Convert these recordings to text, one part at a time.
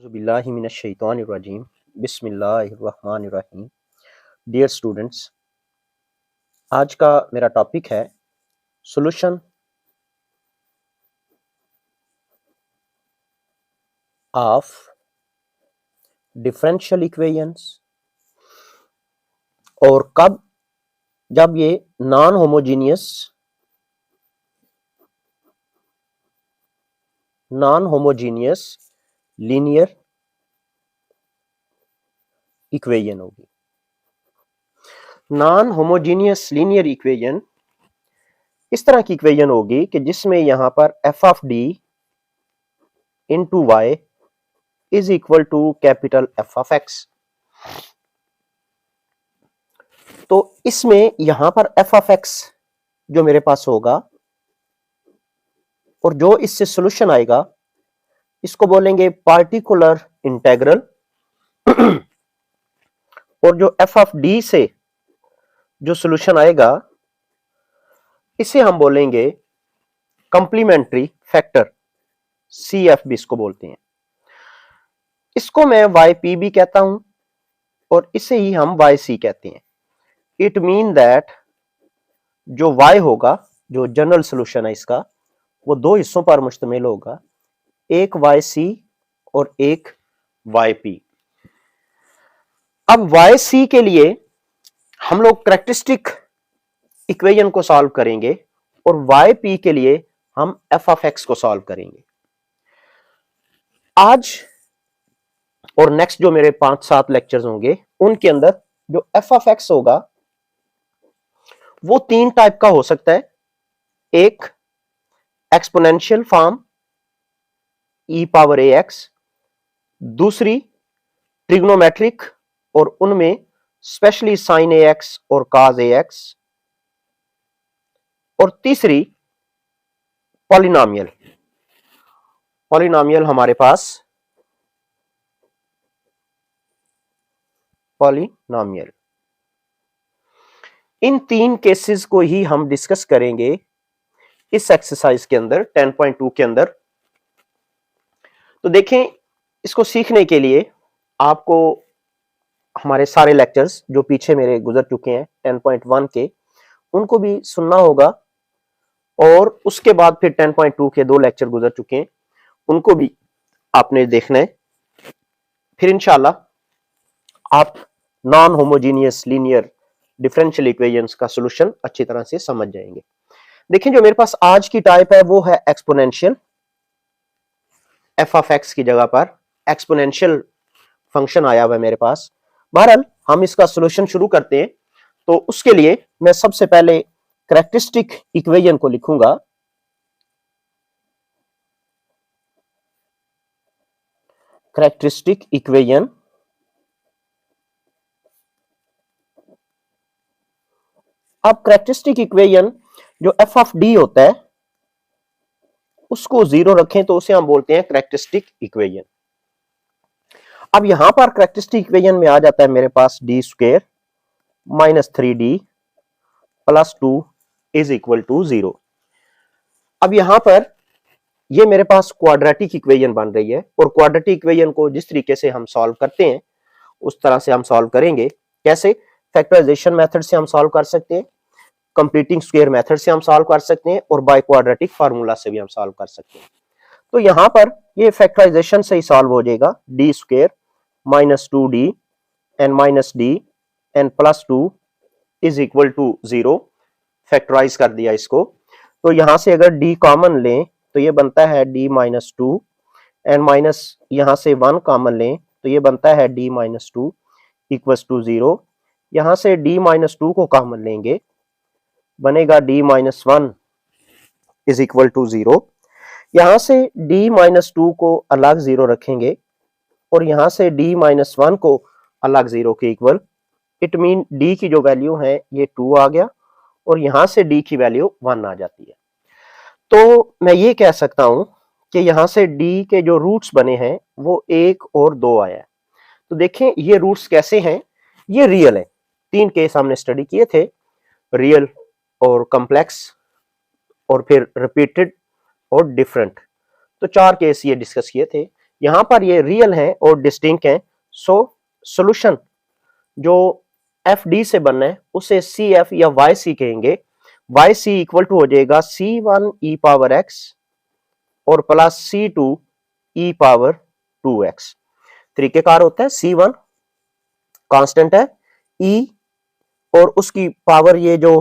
बिस्मिल्लाहिमिनश्शैतानिर्रजीम बिस्मिल्लाहिर्रहमानिर्रहीम। Dear students, आज का मेरा टॉपिक है सॉल्यूशन ऑफ डिफरेंशियल इक्वेशंस। और कब, जब ये नॉन होमोजीनियस लीनियर इक्वेशन होगी। नॉन होमोजीनियस लीनियर इक्वेशन इस तरह की इक्वेशन होगी कि जिसमें यहां पर F of D into Y is equal to capital F of X. तो इसमें यहां पर एफ ऑफ एक्स जो मेरे पास होगा और जो इससे सॉल्यूशन आएगा इसको बोलेंगे पार्टिकुलर इंटेग्रल। और जो एफ ऑफ डी से जो सॉल्यूशन आएगा इसे हम बोलेंगे कंप्लीमेंट्री फैक्टर, सी एफ भी इसको बोलते हैं। इसको मैं वाई पी भी कहता हूं और इसे ही हम वाई सी कहते हैं। इट मीन दैट जो y होगा, जो जनरल सॉल्यूशन है इसका, वो दो हिस्सों पर मुश्तमिल होगा, एक yc और एक yp। अब yc के लिए हम लोग कैरेक्टरिस्टिक इक्वेशन को सॉल्व करेंगे और yp के लिए हम f ऑफ x को सॉल्व करेंगे। आज और नेक्स्ट जो मेरे 5-7 लेक्चर्स होंगे उनके अंदर जो f ऑफ x होगा वो 3 टाइप का हो सकता है। एक exponential form e power ax, दूसरी ट्रिग्नोमेट्रिक और उनमें स्पेशली साइन ax और cos ax, और तीसरी पॉलिनोमियल। पॉलिनोमियल हमारे पास पॉलिनोमियल, इन 3 केसेस को ही हम डिस्कस करेंगे इस एक्सरसाइज के अंदर 10.2 के अंदर। तो देखें, इसको सीखने के लिए आपको हमारे सारे लेक्चर्स जो पीछे मेरे गुजर चुके हैं 10.1 के, उनको भी सुनना होगा और उसके बाद फिर 10.2 के 2 लेक्चर गुजर चुके हैं उनको भी आपने देखना है। फिर इंशाल्लाह आप non homogeneous linear differential equations का सॉल्यूशन अच्छी तरह से समझ जाएंगे। देखिए, जो मेरे पास आज की टाइप है वो है एक्सपोनेंशियल। एफ ऑफ एक्स की जगह पर एक्सपोनेंशियल फंक्शन आया हुआ है मेरे पास। बहरहाल हम इसका सॉल्यूशन शुरू करते हैं। तो उसके लिए मैं सबसे पहले कैरेक्टरिस्टिक इक्वेशन को लिखूंगा। कैरेक्टरिस्टिक इक्वेशन अब कैरेक्टरिस्टिक इक्वेशन जो एफ ऑफ डी होता है उसको 0 रखें तो उसे हम बोलते हैं कैरेक्टरिस्टिक इक्वेशन। अब यहां पर कैरेक्टरिस्टिक इक्वेशन में आ जाता है मेरे पास d square minus 3d plus 2 is equal to 0। अब यहां पर ये मेरे पास क्वाड्रेटिक इक्वेशन बन रही है और क्वाड्रेटिक इक्वेशन को जिस तरीके से हम सॉल्व करते हैं उस तरह से हम सॉल्व करेंगे। कैसे? फैक्टराइजेशन मेथड से हम सॉल्व कर सकते हैं, कंप्लीटिंग स्क्वायर मेथड से हम सॉल्व कर सकते हैं और बाय क्वाड्रेटिक फार्मूला से भी हम सॉल्व कर सकते हैं। तो यहां पर ये फैक्टराइजेशन से ही सॉल्व हो जाएगा। D square minus 2d and minus D and plus 2 is equal to 0। Factorise कर दिया इसको। तो यहां से अगर d कॉमन लें तो ये बनता है d माइनस 2 एंड माइनस यहां से 1 कॉमन लें तो ये बनता है d माइनस 2 इक्वल्स टू 0। यहां से d माइनस 2 को कॉमन लेंगे, बनेगा d minus 1 is equal to 0। यहां से d माइनस 2 को अलग 0 रखेंगे और यहां से d माइनस 1 को अलग 0 के इक्वल। इट मीन d की जो वैल्यू है ये 2 आ गया और यहां से d की वैल्यू 1 आ जाती है। तो मैं ये कह सकता हूं कि यहां से d के जो रूट्स बने हैं वो 1 और 2 आया है। तो देखें ये रूट्स कैसे हैं, ये रियल है। 3 केस हमने स्टडी किए थे, रियल और कॉम्प्लेक्स और फिर रिपीटेड और डिफरेंट। तो 4 केस ये डिस्कस किए थे। यहां पर ये रियल है और डिस्टिंक्ट है, सो सॉल्यूशन जो एफ डी से बनना है उसे सी एफ या वाई सी कहेंगे। वाई सी इक्वल टू हो जाएगा C one e power x और प्लस सी टू ई पावर टू एक्स। तरीकेकार होता है, सी वन कांस्टेंट है, ई और उसकी पावर ये जो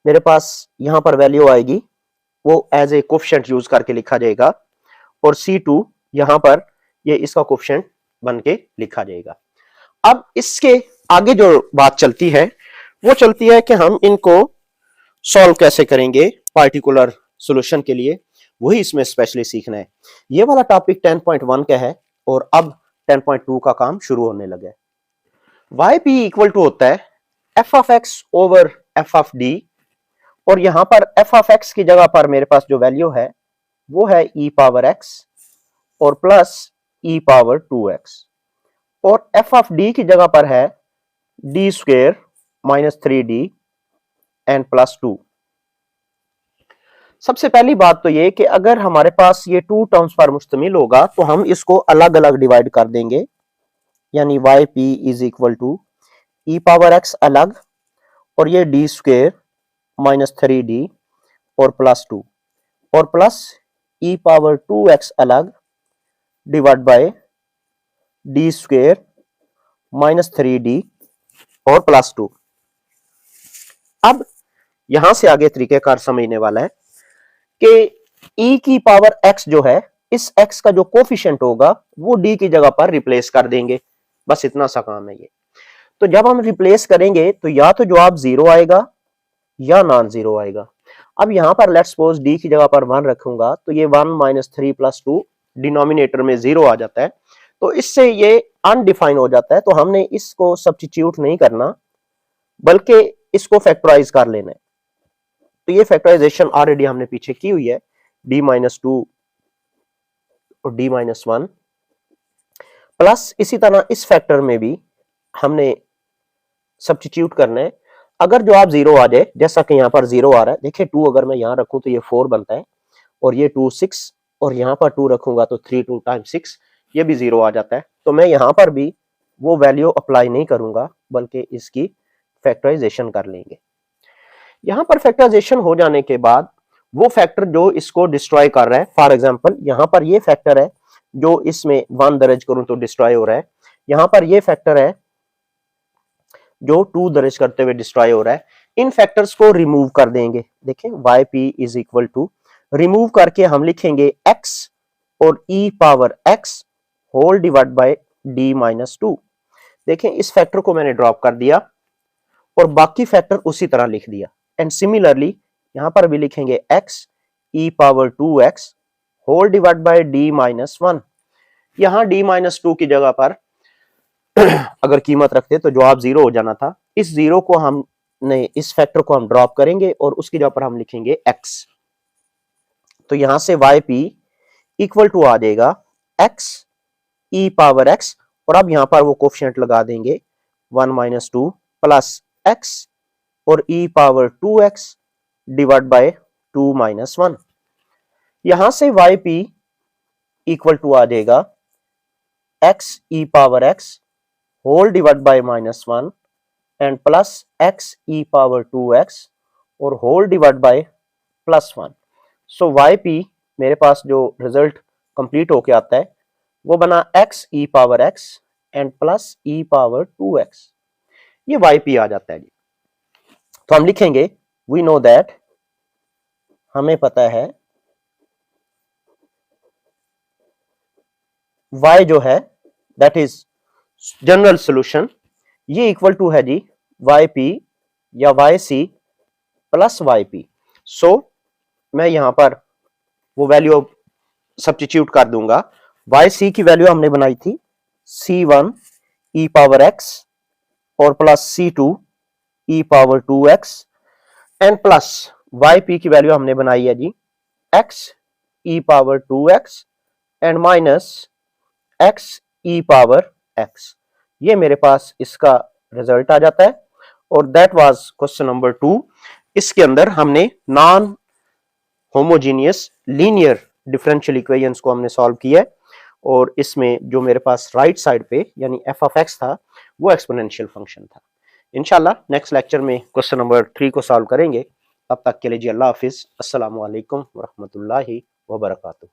मेरे पास यहां पर वैल्यू आएगी वो एज ए कोफिशिएंट यूज करके लिखा जाएगा, और C2 यहां पर ये इसका कोफिशिएंट बन के लिखा जाएगा। अब इसके आगे जो बात चलती है वो चलती है कि हम इनको सॉल्व कैसे करेंगे पार्टिकुलर सॉल्यूशन के लिए, वही इसमें स्पेशली सीखना है। ये वाला टॉपिक 10.1 का है और अब 10.2 का काम शुरू होने लगा है। yp इक्वल टू होता है F of x over F of D, और यहां पर एफ ऑफ एक्स की जगह पर मेरे पास जो वैल्यू है वो है ई पावर एक्स और प्लस ई पावर 2x, और एफ ऑफ डी की जगह पर है D square minus 3d and plus 2। सबसे पहली बात तो ये कि अगर हमारे पास ये टू टर्म्स पर मुश्तमिल होगा तो हम इसको अलग अलग डिवाइड कर देंगे, यानी Y P is equal to E power X अलग और ये डी स्क्वेयर माइनस 3d और प्लस 2 और प्लस ई पावर 2x अलग divide by D square minus 3d और प्लस 2। अब यहां से आगे तरीकेकार समझने वाला है कि e की पावर x जो है, इस x का जो कोफिशिएंट होगा वो d की जगह पर रिप्लेस कर देंगे, बस इतना सा काम है ये। तो जब हम रिप्लेस करेंगे तो या तो जवाब 0 आएगा या नॉन 0 आएगा। अब यहां पर लेट्स सपोज d की जगह पर 1 रखूंगा तो ये 1 माइनस 3 प्लस 2 डिनोमिनेटर में 0 आ जाता है, तो इससे ये अनडिफाइन हो जाता है, तो हमने इसको सब्स्टिट्यूट नहीं करना बल्कि इसको फैक्टराइज कर लेना है। तो ये फैक्टराइजेशन ऑलरेडी हमने पीछे की हुई है, d माइनस 2 और d माइनस 1 प्लस इसी तरह इस फैक्टर में भी हमने सब्स्टिट्यूट करना है। अगर जवाब 0 आ जाए, जैसा कि यहाँ पर 0 आ रहा है, देखिए 2 अगर मैं यहाँ रखूं तो ये 4 बनता है और ये 2 6 और यहाँ पर 2 रखूंगा तो 3 2 टाइम्स 6 ये भी 0 आ जाता है। तो मैं यहाँ पर भी वो वैल्यू अप्लाई नहीं करूंगा बल्कि इसकी फैक्टराइजेशन कर लेंगे। यहाँ पर फैक्टराइजेशन हो जाने के बाद वो फैक्टर जो इसको डिस्ट्रॉय कर रहा है, फॉर एग्जांपल यहाँ पर ये फैक्टर है जो इसमें 1 दर्ज करूं तो डिस्ट्रॉय हो रहा है, यहाँ पर ये फैक्टर है जो 2 दर्ज करते हुए डिस्ट्रॉय हो रहा है। इन फैक्टर्स को रिमूव कर देंगे। देखें yp is equal to, remove करके हम लिखेंगे x और e power x whole divide by d minus 2। देखें इस फैक्टर को मैंने ड्रॉप कर दिया और बाकी फैक्टर उसी तरह लिख दिया, एंड सिमिलरली यहां पर भी लिखेंगे x e power 2x whole divide by d minus 1। यहां d माइनस 2 की जगह पर अगर कीमत रखते तो जवाब 0 हो जाना था। इस 0 को हमने, इस फैक्टर को हम ड्रॉप करेंगे और उसकी जगह पर हम लिखेंगे x। तो यहां से yp इक्वल टू आ जाएगा x e पावर x, और अब यहां पर वो कोफिशिएंट लगा देंगे 1 माइनस 2 प्लस x और e power 2x divide by 2 minus 1। यहां से yp इक्वल टू आ जाएगा x e power x whole divide by minus 1 and plus x e power 2x और whole divide by plus 1। So yp मेरे पास जो result complete होके आता है वो बना x e power x and plus e power 2x, ये yp आ जाता है जी। तो हम लिखेंगे वी नो दैट, हमें पता है y जो है दैट इज जनरल सॉल्यूशन, ये इक्वल टू है जी yp या yc प्लस yp। सो मैं यहां पर वो वैल्यू सब्स्टिट्यूट कर दूंगा। yc की वैल्यू हमने बनाई थी c1 e पावर x और plus c2 e power 2x and plus yp की वैल्यू हमने बनाई है जी x e power 2x and minus x e power x। ये मेरे पास इसका रिजल्ट आ जाता है, और दैट वाज क्वेश्चन नंबर 2। इसके अंदर हमने non homogeneous linear differential equations को हमने सॉल्व किया है, और इसमें जो मेरे पास राइट साइड पे यानी एफ ऑफ एक्स था वो एक्सपोनेंशियल फंक्शन था। इंशाल्लाह नेक्स्ट लेक्चर में क्वेश्चन नंबर 3 को सॉल्व करेंगे। तब तक के लिए जी अल्लाह हाफिज, अस्सलामु अलैकुम व रहमतुल्लाहि व बरकातुहू।